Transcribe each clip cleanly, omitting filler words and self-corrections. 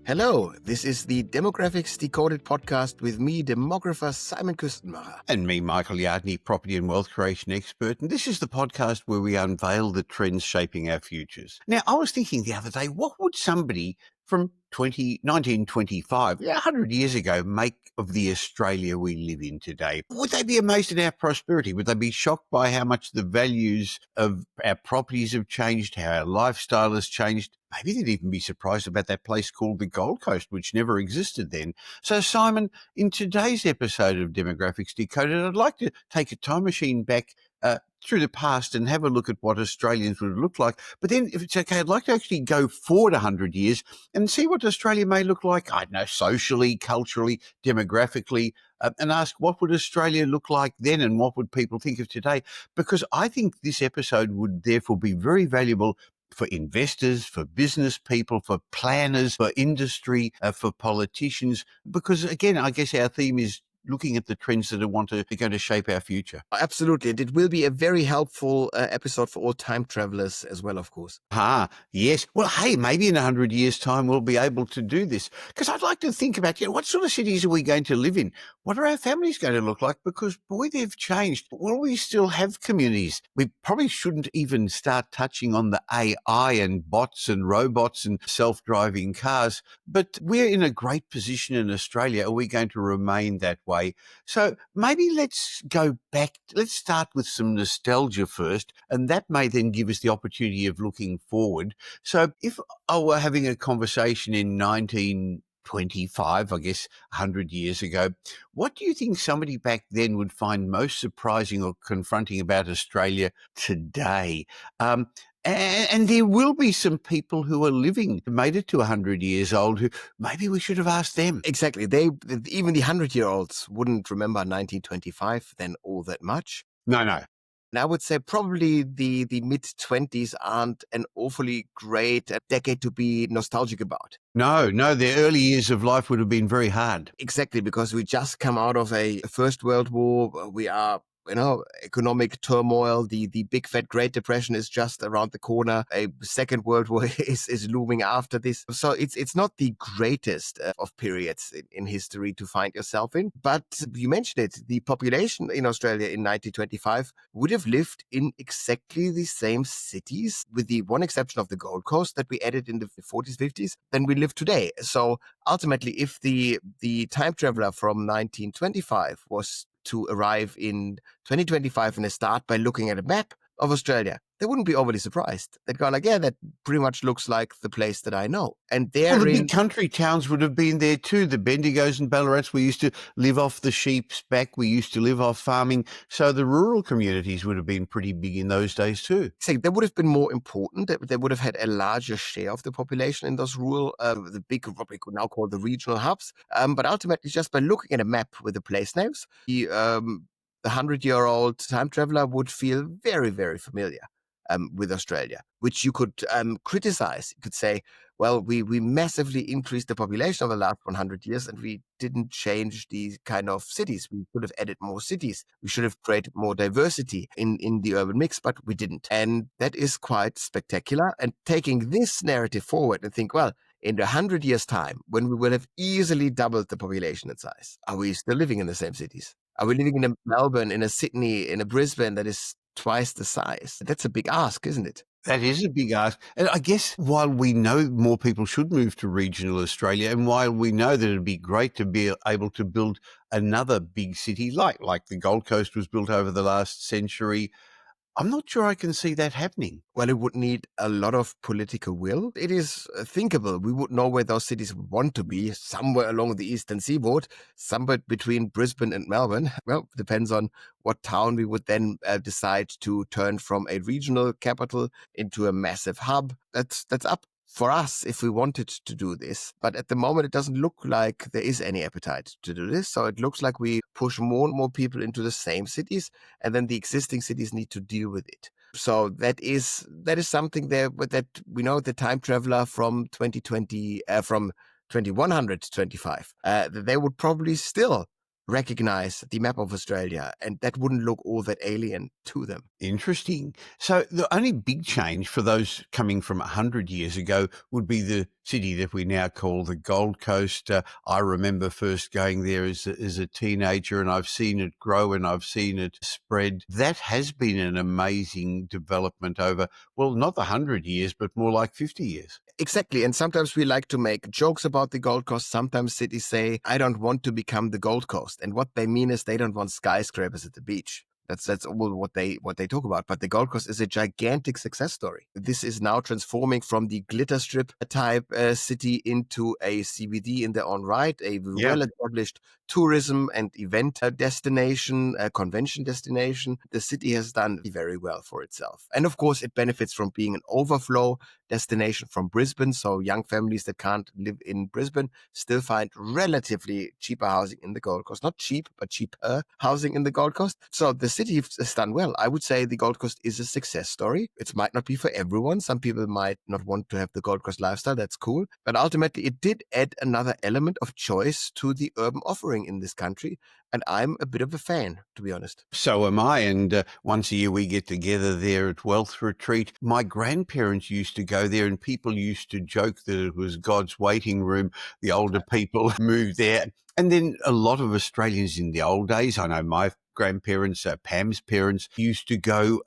Hello, this is the Demographics Decoded podcast with me, demographer Simon Kuestenmacher. And me, Michael Yardney, property and wealth creation expert. And this is the podcast where we unveil the trends shaping our futures. Now, I was thinking the other day, what would somebody from 1925, 100 years ago, make of the Australia we live in today? Would they be amazed at our prosperity? Would they be shocked by how much the values of our properties have changed, how our lifestyle has changed? Maybe they'd even be surprised about that place called the Gold Coast, which never existed then. So, Simon, in today's episode of Demographics Decoded, I'd like to take a time machine back through the past and have a look at what Australians would look like. But then, if it's okay, I'd like to actually go forward 100 years and see what Australia may look like, I don't know, socially, culturally, demographically, and ask what would Australia look like then and what would people think of today? Because I think this episode would therefore be very valuable for investors, for business people, for planners, for industry, for politicians, because again, I guess our theme is looking at the trends that are going to shape our future. Absolutely. And it will be a very helpful episode for all time travelers as well, of course. Yes. Well, hey, maybe in 100 years' time we'll be able to do this. Because I'd like to think about, what sort of cities are we going to live in? What are our families going to look like? Because, boy, they've changed. Will we still have communities? We probably shouldn't even start touching on the AI and bots and robots and self-driving cars. But we're in a great position in Australia. Are we going to remain that way? So maybe let's go back. Let's start with some nostalgia first, and that may then give us the opportunity of looking forward. So if I were having a conversation in 1925, I guess 100 years ago, what do you think somebody back then would find most surprising or confronting about Australia today? And there will be some people who are living, made it to 100 years old, who maybe we should have asked them. Exactly. Even the 100-year-olds wouldn't remember 1925 then all that much. No. And I would say probably the mid-20s aren't an awfully great decade to be nostalgic about. No, their early years of life would have been very hard. Exactly, because we just come out of a First World War. We are economic turmoil. The big fat Great Depression is just around the corner. A Second World War is looming after this. So it's not the greatest of periods in history to find yourself in. But you mentioned it, the population in Australia in 1925 would have lived in exactly the same cities, with the one exception of the Gold Coast that we added in the 40s, 50s, than we live today. So ultimately, if the time traveler from 1925 was to arrive in 2025 and start by looking at a map of Australia, they wouldn't be overly surprised. They'd go like, yeah, that pretty much looks like the place that I know. And the big country towns would have been there too. The Bendigos and Ballarats, we used to live off the sheep's back. We used to live off farming. So the rural communities would have been pretty big in those days too. So they would have been more important. They would have had a larger share of the population in those rural, the big, what we could now call the regional hubs. But ultimately, just by looking at a map with the place names, the 100-year-old time traveler would feel very, very familiar with Australia, which you could criticize. You could say, well, we massively increased the population over the last 100 years and we didn't change the kind of cities. We could have added more cities. We should have created more diversity in the urban mix, but we didn't. And that is quite spectacular. And taking this narrative forward and think, well, in 100 years' time, when we will have easily doubled the population in size, are we still living in the same cities? Are we living in a Melbourne, in a Sydney, in a Brisbane that is twice the size? That's a big ask, isn't it? That is a big ask. And I guess while we know more people should move to regional Australia, and while we know that it'd be great to be able to build another big city like the Gold Coast was built over the last century, I'm not sure I can see that happening. Well, it would need a lot of political will. It is thinkable. We would know where those cities want to be, somewhere along the eastern seaboard, somewhere between Brisbane and Melbourne. Well, depends on what town we would then decide to turn from a regional capital into a massive hub. That's up for us if we wanted to do this. But at the moment, it doesn't look like there is any appetite to do this. So it looks like we push more and more people into the same cities, and then the existing cities need to deal with it. So that is something there that we know the time traveler from 2020, from 2125, they would probably still recognize the map of Australia, and that wouldn't look all that alien to them. Interesting. So the only big change for those coming from 100 years ago would be the city that we now call the Gold Coast. I remember first going there as a teenager, and I've seen it grow and I've seen it spread. That has been an amazing development over, well, not the 100 years, but more like 50 years. Exactly. And sometimes we like to make jokes about the Gold Coast. Sometimes cities say, I don't want to become the Gold Coast. And what they mean is they don't want skyscrapers at the beach. That's all what they talk about. But the Gold Coast is a gigantic success story. This is now transforming from the glitter strip type city into a CBD in their own right, a well-established tourism and event destination, a convention destination. The city has done very well for itself. And of course, it benefits from being an overflow destination from Brisbane. So young families that can't live in Brisbane still find relatively cheaper housing in the Gold Coast. Not cheap, but cheaper housing in the Gold Coast. So the city has done well. I would say the Gold Coast is a success story. It might not be for everyone. Some people might not want to have the Gold Coast lifestyle. That's cool. But ultimately, it did add another element of choice to the urban offering in this country. And I'm a bit of a fan, to be honest. So am I. And once a year we get together there at Wealth Retreat. My grandparents used to go there, and people used to joke that it was God's waiting room. The older people moved there. And then a lot of Australians in the old days, I know my grandparents, Pam's parents, used to go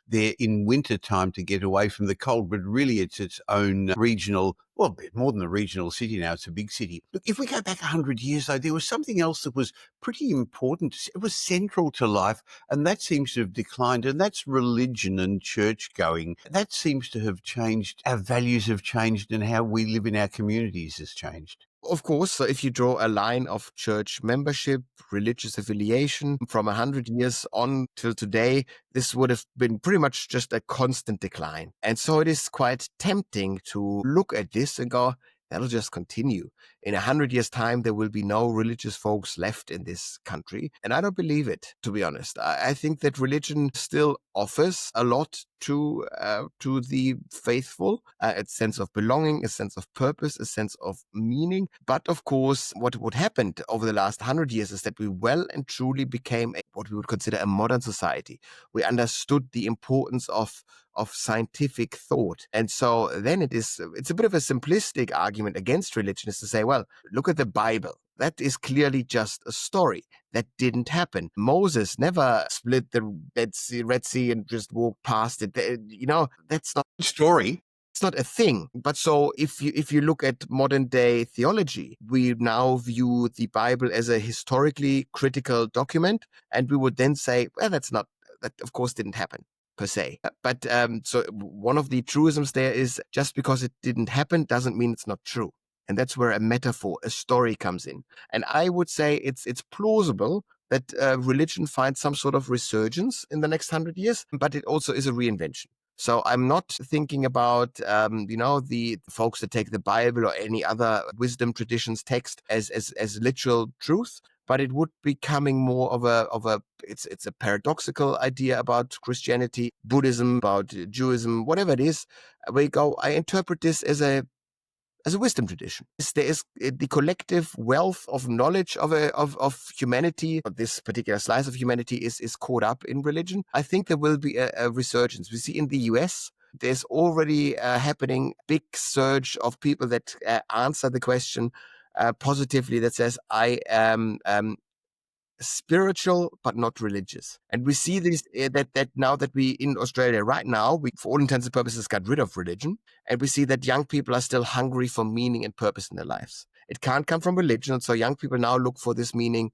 there in winter time to get away from the cold, but really it's its own regional, well, a bit more than a regional city now, it's a big city. Look, if we go back 100 years, though, there was something else that was pretty important. It was central to life, and that seems to have declined, and that's religion and church going. That seems to have changed. Our values have changed, and how we live in our communities has changed. Of course, so if you draw a line of church membership, religious affiliation from 100 years on till today, this would have been pretty much just a constant decline. And so it is quite tempting to look at this and go, that'll just continue. In 100 years' time, there will be no religious folks left in this country. And I don't believe it, to be honest. I think that religion still offers a lot to the faithful, a sense of belonging, a sense of purpose, a sense of meaning. But of course, what happened over the last 100 years is that we well and truly became what we would consider a modern society. We understood the importance of scientific thought. And so then it's a bit of a simplistic argument against religion is to say, well, look at the Bible. That is clearly just a story. That didn't happen. Moses never split the Red Sea and just walked past it. That's not Story. it's not a thing. But so if you look at modern day theology, we now view the Bible as a historically critical document, and we would then say, well, that of course didn't happen per se. But so one of the truisms there is just because it didn't happen doesn't mean it's not true. And that's where a metaphor, a story comes in. And I would say it's plausible that religion finds some sort of resurgence in the next 100 years, but it also is a reinvention. So I'm not thinking about, the folks that take the Bible or any other wisdom traditions text as literal truth, but it would be becoming more of it's a paradoxical idea about Christianity, Buddhism, about Judaism, whatever it is. I interpret this as a wisdom tradition. There is the collective wealth of knowledge of humanity. This particular slice of humanity is caught up in religion. I think there will be a resurgence. We see in the US, there's already happening big surge of people that answer the question positively, that says, I am spiritual but not religious. And we see this that now that we in Australia right now, we for all intents and purposes got rid of religion, and we see that young people are still hungry for meaning and purpose in their lives. It can't come from religion, so young people now look for this meaning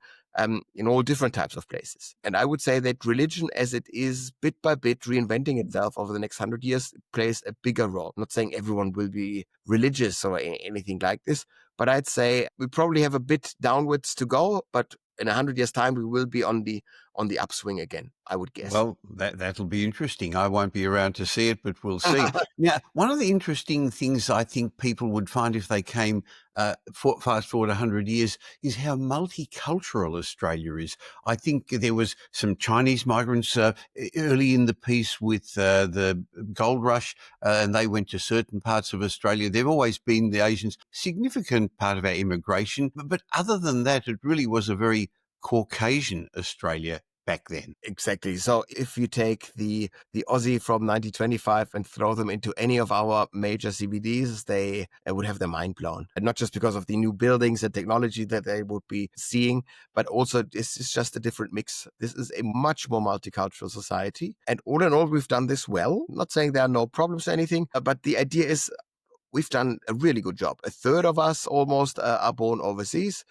in all different types of places. And I would say that religion, as it is bit by bit reinventing itself over the next 100 years, plays a bigger role. I'm not saying everyone will be religious or anything like this, but I'd say we probably have a bit downwards to go, but in 100 years' time, we will be on the upswing again, I would guess. Well, that'll be interesting. I won't be around to see it, but we'll see. Now, one of the interesting things I think people would find if they came fast forward 100 years is how multicultural Australia is. I think there was some Chinese migrants early in the piece with the gold rush, and they went to certain parts of Australia. They've always been, the Asians, significant part of our immigration. But other than that, it really was a very Caucasian Australia back then. Exactly. So if you take the Aussie from 1925 and throw them into any of our major CBDs, they would have their mind blown. And not just because of the new buildings and technology that they would be seeing, but also this is just a different mix. This is a much more multicultural society. And all in all, we've done this well. I'm not saying there are no problems or anything, but the idea is we've done a really good job. A third of us almost are born overseas.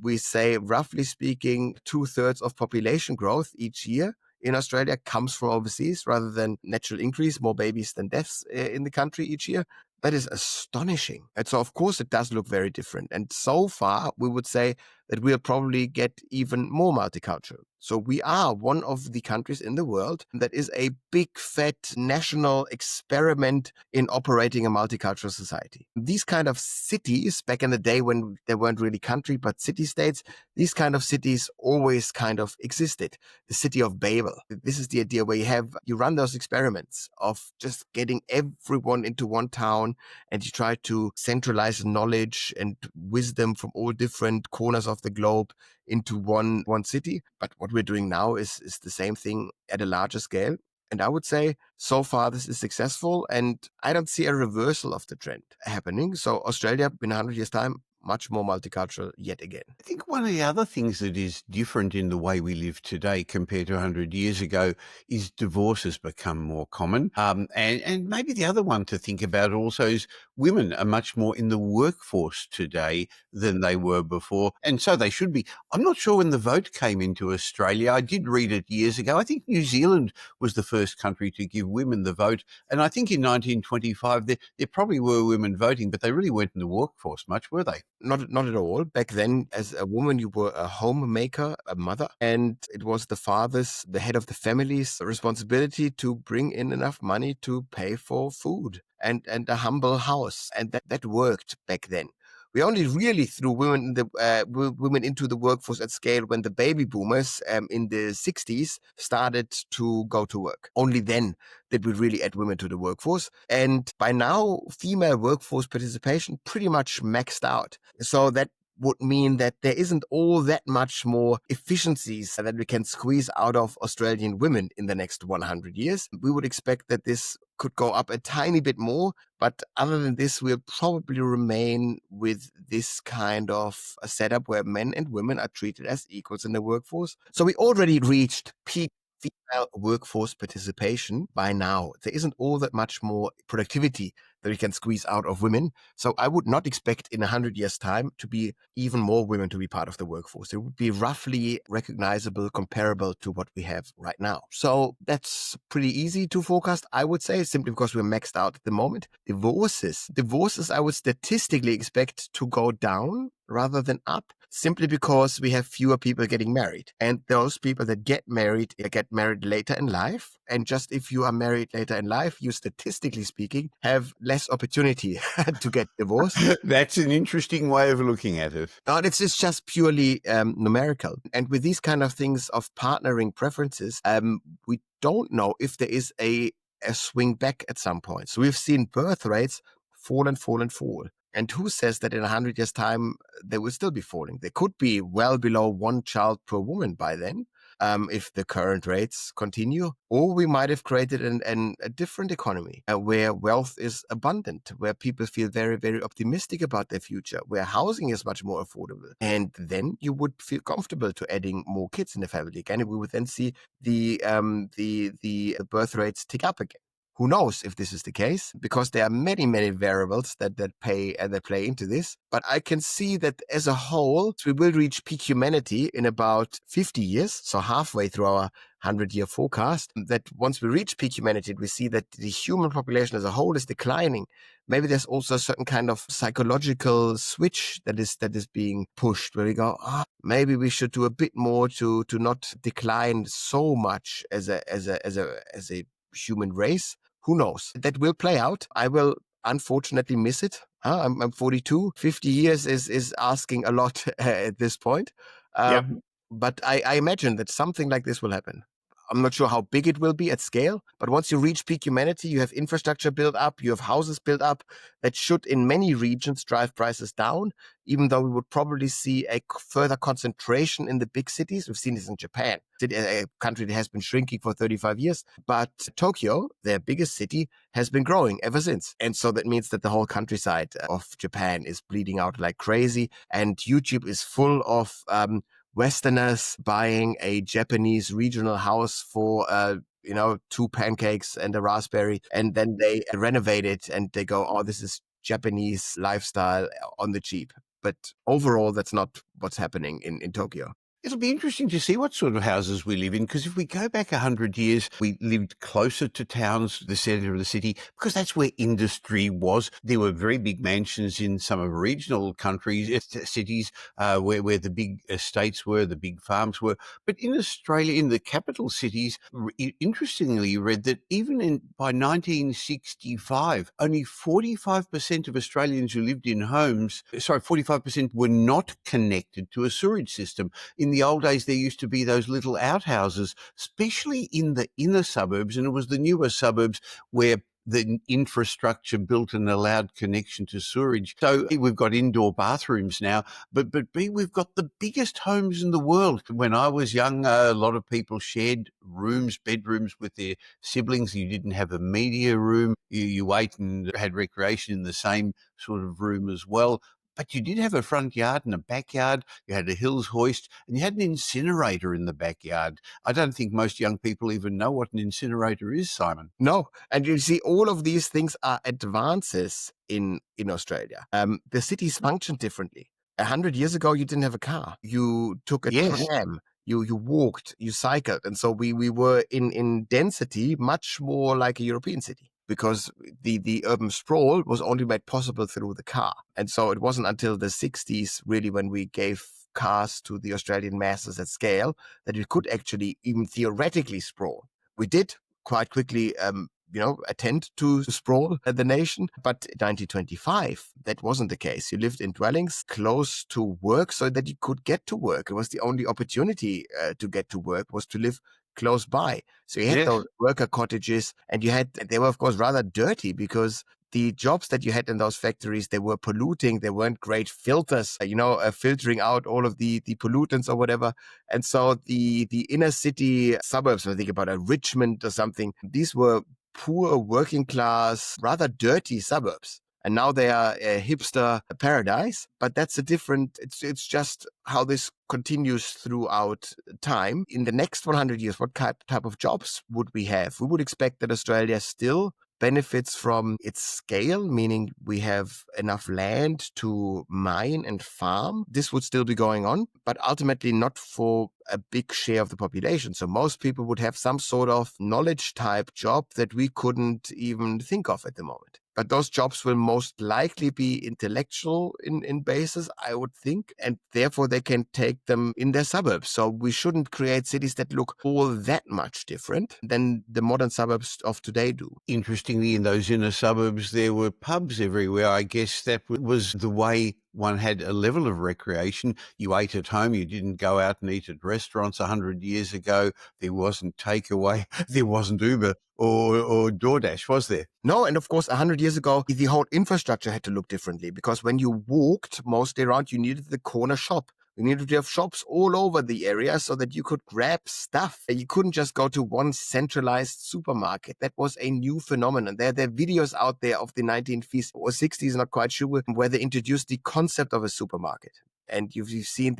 We say, roughly speaking, 2/3 of population growth each year in Australia comes from overseas rather than natural increase, more babies than deaths in the country each year. That is astonishing. And so, of course, it does look very different. And so far, we would say that we'll probably get even more multicultural. So we are one of the countries in the world that is a big, fat national experiment in operating a multicultural society. These kind of cities, back in the day when they weren't really country, but city-states, these kind of cities always kind of existed. The city of Babel. This is the idea where you run those experiments of just getting everyone into one town, and you try to centralize knowledge and wisdom from all different corners of the globe into one city. But what we're doing now is the same thing at a larger scale. And I would say so far this is successful, and I don't see a reversal of the trend happening. So Australia in 100 years' time, much more multicultural yet again. I think one of the other things that is different in the way we live today compared to 100 years ago is divorce has become more common. And maybe the other one to think about also is women are much more in the workforce today than they were before. And so they should be. I'm not sure when the vote came into Australia. I did read it years ago. I think New Zealand was the first country to give women the vote. And I think in 1925, there probably were women voting, but they really weren't in the workforce much, were they? Not at all. Back then, as a woman, you were a homemaker, a mother, and it was the head of the family's responsibility to bring in enough money to pay for food and a humble house. And that worked back then. We only really threw women into the workforce at scale when the baby boomers in the 60s started to go to work. Only then did we really add women to the workforce. And by now, female workforce participation pretty much maxed out. So that would mean that there isn't all that much more efficiencies that we can squeeze out of Australian women in the next 100 years. We would expect that this could go up a tiny bit more, but other than this, we'll probably remain with this kind of a setup where men and women are treated as equals in the workforce. So we already reached peak female workforce participation by now. There isn't all that much more productivity that we can squeeze out of women. So I would not expect in 100 years' time to be even more women to be part of the workforce. It would be roughly recognizable, comparable to what we have right now. So that's pretty easy to forecast, I would say, simply because we're maxed out at the moment. Divorces, I would statistically expect to go down rather than up, simply because we have fewer people getting married. And those people that get married later in life. And just if you are married later in life, you statistically speaking have less opportunity to get divorced. That's an interesting way of looking at it. No, it's just purely numerical. And with these kind of things of partnering preferences, we don't know if there is a swing back at some point. So we've seen birth rates fall and fall and fall. And who says that in 100 years' time, they will still be falling? They could be well below one child per woman by then, if the current rates continue. Or we might have created a different economy where wealth is abundant, where people feel very, very optimistic about their future, where housing is much more affordable. And then you would feel comfortable to adding more kids in the family again. And we would then see the birth rates tick up again. Who knows if this is the case, because there are many, many variables that play into this. But I can see that as a whole, we will reach peak humanity in about 50 years, so halfway through our 100-year forecast, that once we reach peak humanity, we see that the human population as a whole is declining. Maybe there's also a certain kind of psychological switch that is being pushed, where we go, maybe we should do a bit more to not decline so much as a human race. Who knows? That will play out. I will unfortunately miss it. I'm 42. 50 years is asking a lot at this point. Yep. But I imagine that something like this will happen. I'm not sure how big it will be at scale, but once you reach peak humanity, you have infrastructure built up, you have houses built up that should in many regions drive prices down, even though we would probably see a further concentration in the big cities. We've seen this in Japan, a country that has been shrinking for 35 years. But Tokyo, their biggest city, has been growing ever since. And so that means that the whole countryside of Japan is bleeding out like crazy. And YouTube is full of Westerners buying a Japanese regional house for, 2 pancakes and a raspberry, and then they renovate it and they go, oh, this is Japanese lifestyle on the cheap. But overall, that's not what's happening in Tokyo. It'll be interesting to see what sort of houses we live in, because if we go back 100 years, we lived closer to towns, the centre of the city, because that's where industry was. There were very big mansions in some of the regional countries, cities, where the big estates were, the big farms were. But in Australia, in the capital cities, interestingly, you read that even by 1965, only 45% of Australians who lived in homes, 45% were not connected to a sewerage system. In the old days, there used to be those little outhouses, especially in the inner suburbs, and it was the newer suburbs where the infrastructure built and allowed connection to sewerage. So we've got indoor bathrooms now, but B, we've got the biggest homes in the world. When I was young, a lot of people shared bedrooms with their siblings. You didn't have a media room. You ate and had recreation in the same sort of room as well. But you did have a front yard and a backyard. You had a hills hoist and you had an incinerator in the backyard. I don't think most young people even know what an incinerator is, Simon. No. And you see, all of these things are advances in Australia. The cities function differently. 100 years ago, you didn't have a car. You took a tram. You walked, you cycled. And so we were in density much more like a European city, because the urban sprawl was only made possible through the car. And so it wasn't until the 60s, really, when we gave cars to the Australian masses at scale, that we could actually even theoretically sprawl. We did quite quickly attend to sprawl the nation. But in 1925, that wasn't the case. You lived in dwellings close to work so that you could get to work. It was the only opportunity to get to work, was to live close by. So you had those worker cottages, and they were, of course, rather dirty, because the jobs that you had in those factories, they were polluting. They weren't great filters, filtering out all of the pollutants or whatever. And so the inner city suburbs, when I think about a Richmond or something, these were poor, working class, rather dirty suburbs. And now they are a hipster paradise, but that's it's just how this continues throughout time. In the next 100 years, what type of jobs would we have? We would expect that Australia still benefits from its scale, meaning we have enough land to mine and farm. This would still be going on, but ultimately not for a big share of the population. So most people would have some sort of knowledge type job that we couldn't even think of at the moment. But those jobs will most likely be intellectual in basis, I would think, and therefore they can take them in their suburbs. So we shouldn't create cities that look all that much different than the modern suburbs of today do. Interestingly, in those inner suburbs, there were pubs everywhere. I guess that was the way one had a level of recreation. You ate at home. You didn't go out and eat at restaurants 100 years ago. There wasn't takeaway. There wasn't Uber or DoorDash, was there? No, and of course, 100 years ago, the whole infrastructure had to look differently, because when you walked mostly around, you needed the corner shop. You needed to have shops all over the area so that you could grab stuff. You couldn't just go to one centralized supermarket. That was a new phenomenon. There are videos out there of the 1950s or 60s, not quite sure, where they introduced the concept of a supermarket. And you've seen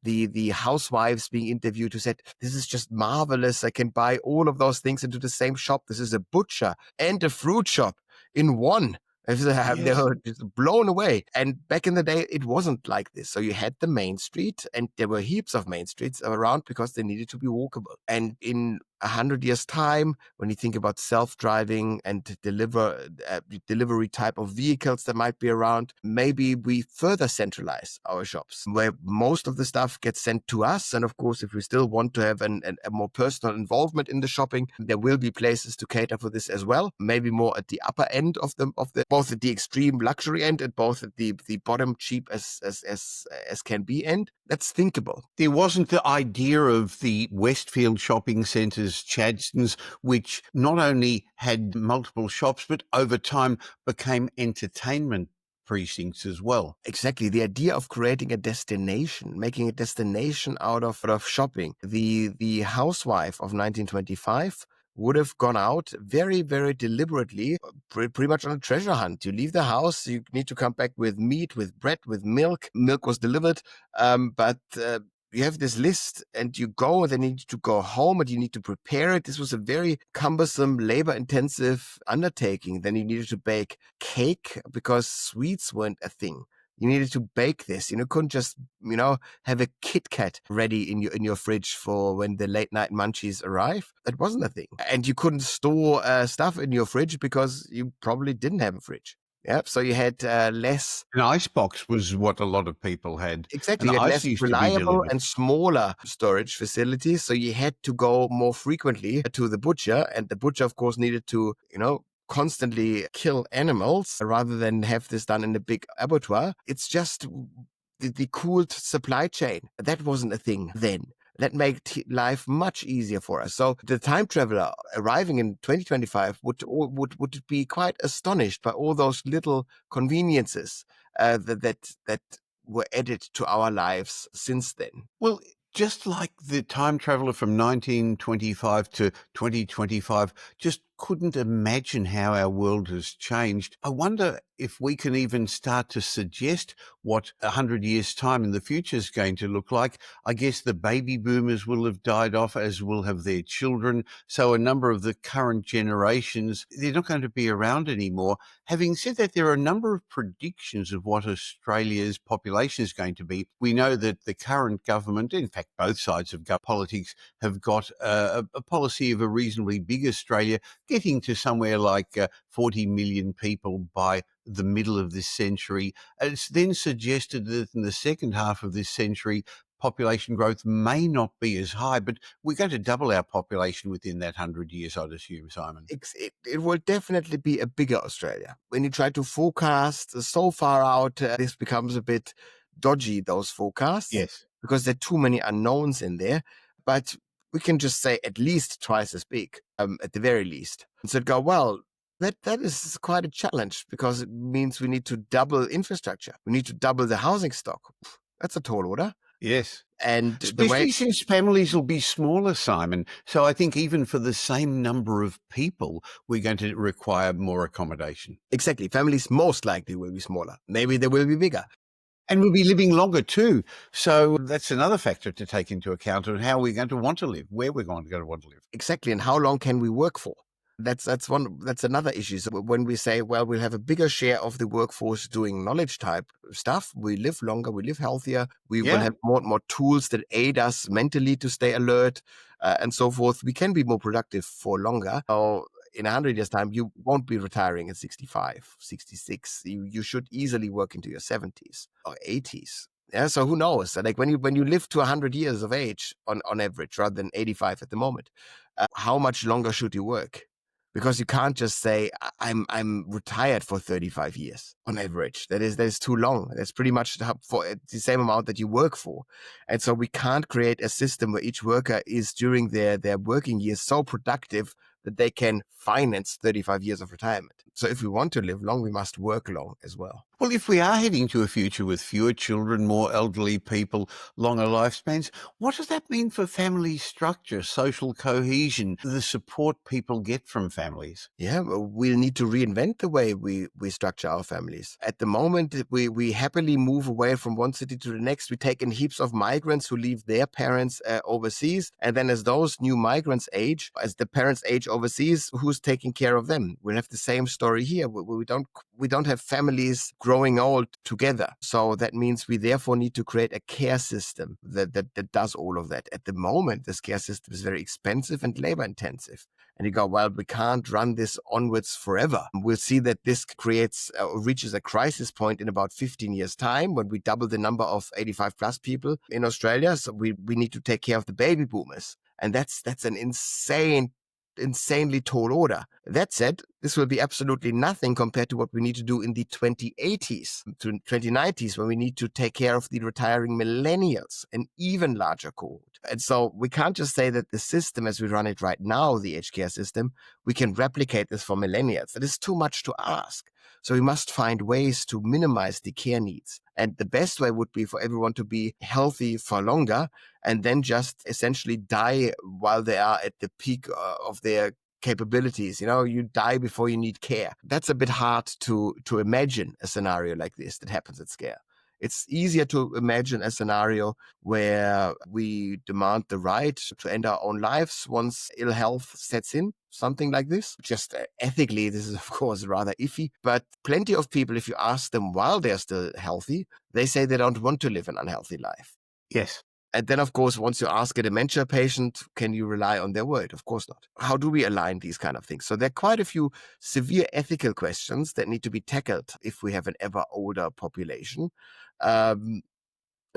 the housewives being interviewed who said, this is just marvelous. I can buy all of those things into the same shop. This is a butcher and a fruit shop in one. They were just blown away. And back in the day, it wasn't like this. So you had the main street, and there were heaps of main streets around because they needed to be walkable. And in 100 years' time, when you think about self-driving and delivery type of vehicles that might be around, maybe we further centralize our shops, where most of the stuff gets sent to us. And of course, if we still want to have a more personal involvement in the shopping, there will be places to cater for this as well. Maybe more at the upper end of both at the extreme luxury end and both at the bottom cheap as can be end. That's thinkable. There wasn't the idea of the Westfield shopping centres as Chadstones, which not only had multiple shops, but over time became entertainment precincts as well. Exactly. The idea of creating a destination, making a destination out of shopping. The housewife of 1925 would have gone out very, very deliberately, pretty much on a treasure hunt. You leave the house, you need to come back with meat, with bread, with milk. Milk was delivered, but you have this list and you go, then you need to go home and you need to prepare it. This was a very cumbersome, labor intensive undertaking. Then you needed to bake cake because sweets weren't a thing. You needed to bake this. You couldn't just, have a Kit Kat ready in your fridge for when the late night munchies arrive. That wasn't a thing. And you couldn't store stuff in your fridge because you probably didn't have a fridge. Yeah, so you had less. An icebox was what a lot of people had, Exactly. and You had ice less used to be reliable delivered. and smaller storage facilities. So you had to go more frequently to the butcher. And the butcher, of course, needed to, constantly kill animals rather than have this done in a big abattoir. It's just the cooled supply chain. That wasn't a thing then. That made life much easier for us. So the time traveler arriving in 2025 would be quite astonished by all those little conveniences that were added to our lives since then. Well, just like the time traveler from 1925 to 2025 just couldn't imagine how our world has changed. I wonder if we can even start to suggest what 100 years' time in the future is going to look like. I guess the baby boomers will have died off, as will have their children. So a number of the current generations, they're not going to be around anymore. Having said that, there are a number of predictions of what Australia's population is going to be. We know that the current government, in fact, both sides of politics, have got a policy of a reasonably big Australia, getting to somewhere like 40 million people by the middle of this century. It's then suggested that in the second half of this century, population growth may not be as high, but we're going to double our population within that 100 years, I'd assume, Simon. It will definitely be a bigger Australia. When you try to forecast so far out, this becomes a bit dodgy, those forecasts, Yes. because there are too many unknowns in there. But we can just say at least twice as big, at the very least. And so go, well, that is quite a challenge because it means we need to double infrastructure. We need to double the housing stock. That's a tall order. Yes. And the way Especially since families will be smaller, Simon. So I think even for the same number of people, we're going to require more accommodation. exactly families most likely will be smaller. Maybe they will be bigger. And we'll be living longer too. So that's another factor to take into account on how we're going to want to live, where we're going to want to live. Exactly. And how long can we work for? That's another issue. So when we say, well, we'll have a bigger share of the workforce doing knowledge type stuff, we live longer, we live healthier, we will Yeah. have more tools that aid us mentally to stay alert, and so forth. We can be more productive for longer. So in 100 years' time, you won't be retiring at 65, 66. You should easily work into your 70s or 80s. Yeah, so who knows? Like when you live to 100 years of age on average, rather than 85 at the moment, how much longer should you work? Because you can't just say I'm retired for 35 years on average. That is too long. That's pretty much for the same amount that you work for. And so we can't create a system where each worker is during their working years so productive that they can finance 35 years of retirement. So if we want to live long, we must work long as well. Well, if we are heading to a future with fewer children, more elderly people, longer lifespans, what does that mean for family structure, social cohesion, the support people get from families? Yeah, we'll need to reinvent the way we structure our families. At the moment, we happily move away from one city to the next. We take in heaps of migrants who leave their parents overseas. And then as those new migrants age, as the parents age overseas, who's taking care of them? We'll have the same story here. We don't have families growing old together. So that means we therefore need to create a care system that does all of that. At the moment, this care system is very expensive and labor intensive. And you go, well, we can't run this onwards forever. We'll see that this reaches a crisis point in about 15 years' time when we double the number of 85 plus people in Australia. So we need to take care of the baby boomers. And that's an insanely tall order. That said, This will be absolutely nothing compared to what we need to do in the 2080s to 2090s, when we need to take care of the retiring millennials, an even larger cohort. And so we can't just say that the system as we run it right now, the aged care system, we can replicate this for millennials. That is too much to ask. So we must find ways to minimize the care needs. And the best way would be for everyone to be healthy for longer and then just essentially die while they are at the peak of their capabilities. You die before you need care. That's a bit hard to imagine a scenario like this that happens at scale. It's easier to imagine a scenario where we demand the right to end our own lives once ill health sets in, something like this. Just ethically, this is, of course, rather iffy, but plenty of people, if you ask them while they're still healthy, they say they don't want to live an unhealthy life. Yes. And then, of course, once you ask a dementia patient, can you rely on their word? Of course not. How do we align these kind of things? So there are quite a few severe ethical questions that need to be tackled if we have an ever older population. And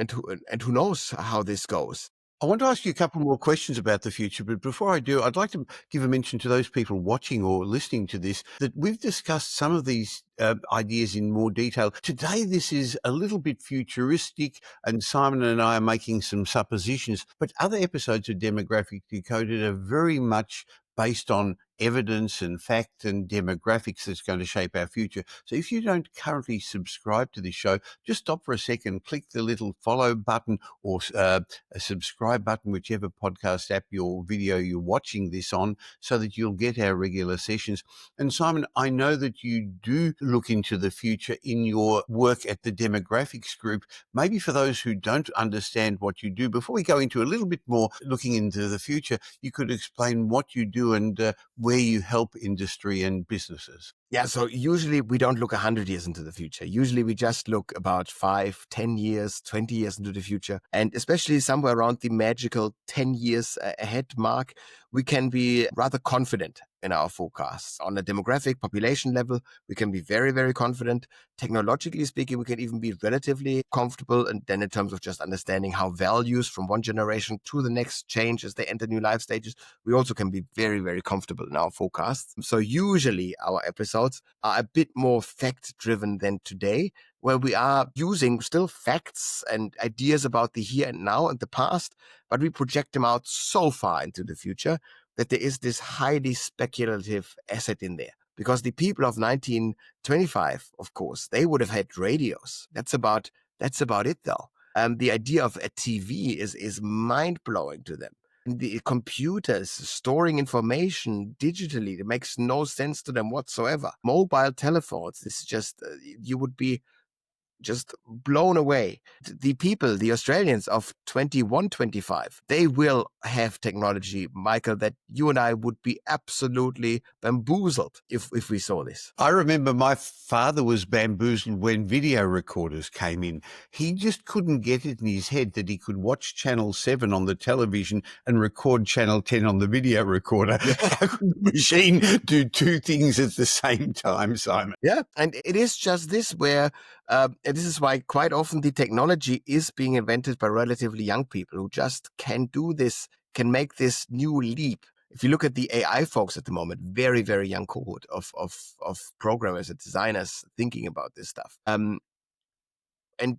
who knows how this goes? I want to ask you a couple more questions about the future, but before I do, I'd like to give a mention to those people watching or listening to this that we've discussed some of these ideas in more detail. Today, this is a little bit futuristic, and Simon and I are making some suppositions, but other episodes of Demographics Decoded are very much based on evidence and fact and demographics that's going to shape our future. So if you don't currently subscribe to this show, just stop for a second, click the little follow button or a subscribe button, whichever podcast app or video you're watching this on, so that you'll get our regular sessions. And Simon, I know that you do look into the future in your work at the Demographics Group. Maybe for those who don't understand what you do, before we go into a little bit more looking into the future, you could explain what you do and where you help industry and businesses. Yeah, so usually we don't look 100 years into the future. Usually we just look about 5, 10 years, 20 years into the future. And especially somewhere around the magical 10 years ahead mark, we can be rather confident in our forecasts. On a demographic population level, we can be very, very confident. Technologically speaking, we can even be relatively comfortable. And then in terms of just understanding how values from one generation to the next change as they enter new life stages, we also can be very, very comfortable in our forecasts. So usually our episodes are a bit more fact-driven than today, where we are using still facts and ideas about the here and now and the past, but we project them out so far into the future that there is this highly speculative asset in there. Because the people of 1925, of course, they would have had radios. That's about it, though. The idea of a TV is mind-blowing to them. The computers storing information digitally, it makes no sense to them whatsoever. Mobile telephones, this is just, you would be just blown away. The people, the Australians of 21, 25, they will have technology, Michael, that you and I would be absolutely bamboozled if we saw this. I remember my father was bamboozled when video recorders came in. He just couldn't get it in his head that he could watch Channel 7 on the television and record Channel 10 on the video recorder. How could the machine do two things at the same time, Simon? Yeah, and it is just this where, and this is why quite often the technology is being invented by relatively young people who just can do this, can make this new leap. If you look at the AI folks at the moment, very, very young cohort of programmers and designers thinking about this stuff. And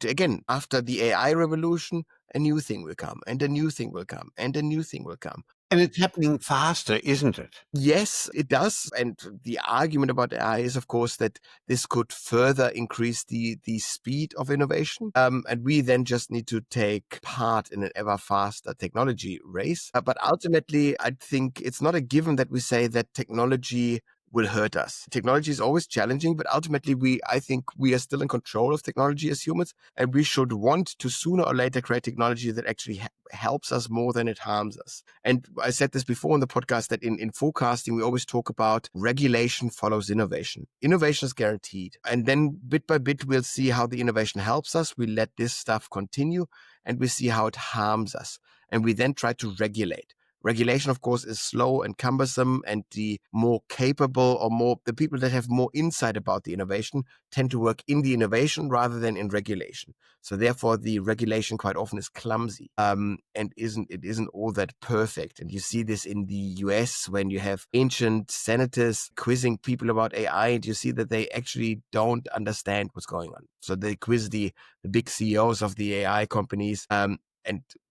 again, after the AI revolution, a new thing will come, and a new thing will come, and a new thing will come. And it's happening faster, isn't it? Yes, it does. And the argument about AI is, of course, that this could further increase the speed of innovation. And we then just need to take part in an ever faster technology race. But ultimately, I think it's not a given that we say that technology will hurt us. Technology is always challenging, but ultimately I think we are still in control of technology as humans, and we should want to sooner or later create technology that actually helps us more than it harms us. And I said this before in the podcast that in forecasting, we always talk about regulation follows innovation. Innovation is guaranteed. And then bit by bit, we'll see how the innovation helps us. We let this stuff continue and we see how it harms us. And we then try to regulate. Regulation, of course, is slow and cumbersome, and the more capable or more the people that have more insight about the innovation tend to work in the innovation rather than in regulation. So therefore, the regulation quite often is clumsy, and isn't all that perfect. And you see this in the US when you have ancient senators quizzing people about AI, and you see that they actually don't understand what's going on. So they quiz the big CEOs of the AI companies, and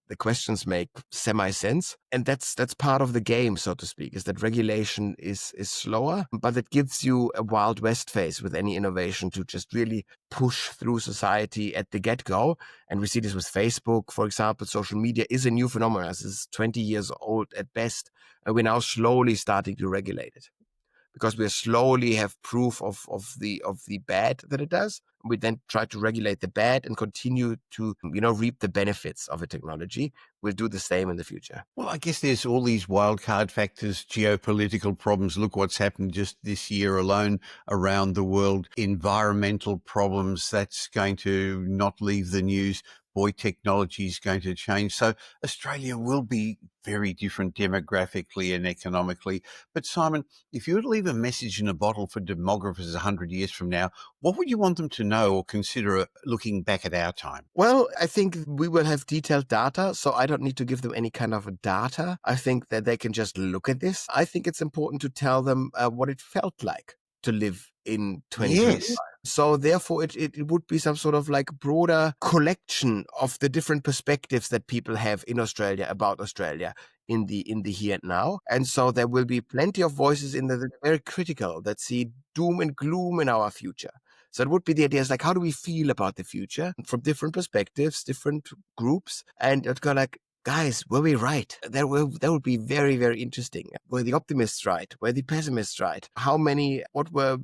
the questions make semi-sense. And that's part of the game, so to speak, is that regulation is slower, but it gives you a Wild West phase with any innovation to just really push through society at the get-go. And we see this with Facebook, for example. Social media is a new phenomenon. This is 20 years old at best, and we're now slowly starting to regulate it because we slowly have proof of the bad that it does. We then try to regulate the bad and continue to, reap the benefits of a technology. We'll do the same in the future. Well, I guess there's all these wild card factors, geopolitical problems. Look what's happened just this year alone around the world. Environmental problems, that's going to not leave the news. Boy, technology is going to change. So Australia will be very different demographically and economically. But Simon, if you were to leave a message in a bottle for demographers 100 years from now, what would you want them to know or consider looking back at our time? Well, I think we will have detailed data, so I don't need to give them any kind of data. I think that they can just look at this. I think it's important to tell them what it felt like to live in 2025. Yes. So therefore, it would be some sort of like broader collection of the different perspectives that people have in Australia about Australia in the here and now. And so there will be plenty of voices in there that are very critical, that see doom and gloom in our future. So it would be the idea is like, how do we feel about the future from different perspectives, different groups? And it's kind of like, guys, were we right? That would be very, very interesting. Were the optimists right? Were the pessimists right?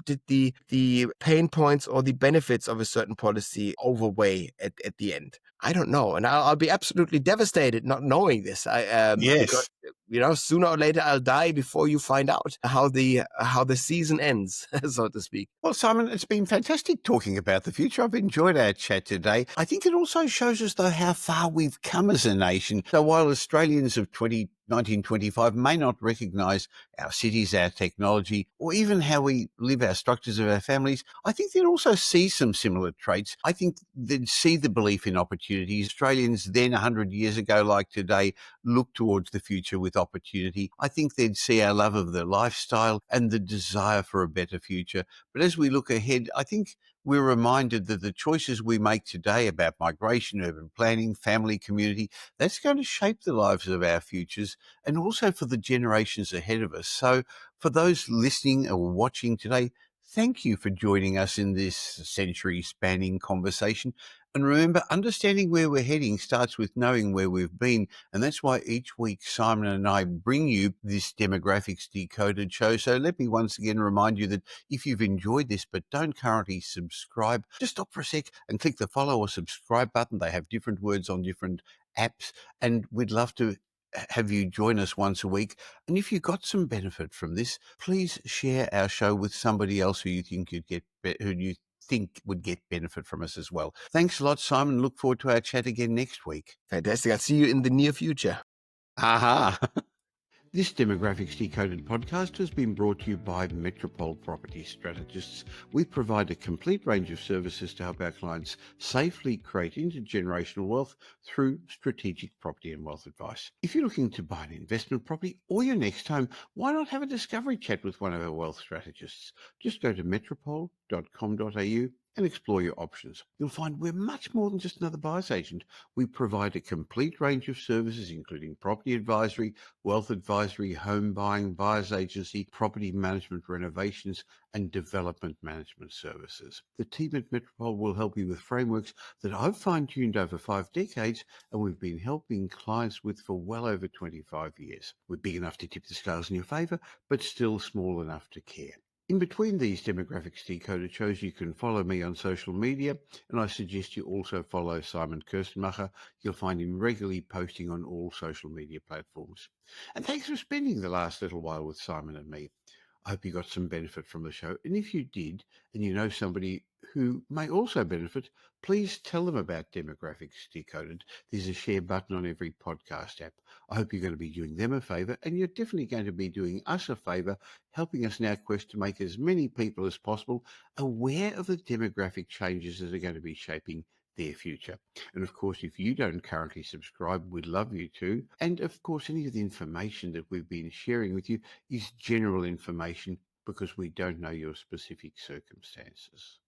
Did the pain points or the benefits of a certain policy overweigh at the end? I don't know. And I'll be absolutely devastated not knowing this. Because, Yes. sooner or later I'll die before you find out how the season ends, so to speak. Well, Simon, it's been fantastic talking about the future. I've enjoyed our chat today. I think it also shows us, though, how far we've come as a nation. So while Australians of 1925 may not recognise our cities, our technology, or even how we live our structures of our families, I think they'd also see some similar traits. I think they'd see the belief in opportunity. Australians then 100 years ago, like today, look towards the future with opportunity. I think they'd see our love of the lifestyle and the desire for a better future. But as we look ahead, I think we're reminded that the choices we make today about migration, urban planning, family, community, that's going to shape the lives of our futures and also for the generations ahead of us. So for those listening or watching today, thank you for joining us in this century-spanning conversation. And remember, understanding where we're heading starts with knowing where we've been. And that's why each week Simon and I bring you this Demographics Decoded show. So let me once again remind you that if you've enjoyed this but don't currently subscribe, just stop for a sec and click the follow or subscribe button. They have different words on different apps, and we'd love to have you join us once a week. And if you got some benefit from this, please share our show with somebody else who you think would get benefit from us as well. Thanks a lot, Simon. Look forward to our chat again next week. Fantastic. I'll see you in the near future. Aha. This Demographics Decoded podcast has been brought to you by Metropole Property Strategists. We provide a complete range of services to help our clients safely create intergenerational wealth through strategic property and wealth advice. If you're looking to buy an investment property or your next home, why not have a discovery chat with one of our wealth strategists? Just go to metropole.com.au and explore your options. You'll find we're much more than just another buyer's agent. We provide a complete range of services, including property advisory, wealth advisory, home buying, buyer's agency, property management, renovations, and development management services. The team at Metropole will help you with frameworks that I've fine-tuned over 5 decades, and we've been helping clients with for well over 25 years. We're big enough to tip the scales in your favour, but still small enough to care. In between these Demographics Decoded shows, you can follow me on social media, and I suggest you also follow Simon Kuestenmacher. You'll find him regularly posting on all social media platforms. And thanks for spending the last little while with Simon and me. I hope you got some benefit from the show. And if you did, and you know somebody who may also benefit, please tell them about Demographics Decoded. There's a share button on every podcast app. I hope you're going to be doing them a favour, and you're definitely going to be doing us a favour, helping us now quest to make as many people as possible aware of the demographic changes that are going to be shaping their future. And of course, if you don't currently subscribe, we'd love you to. And of course, any of the information that we've been sharing with you is general information because we don't know your specific circumstances.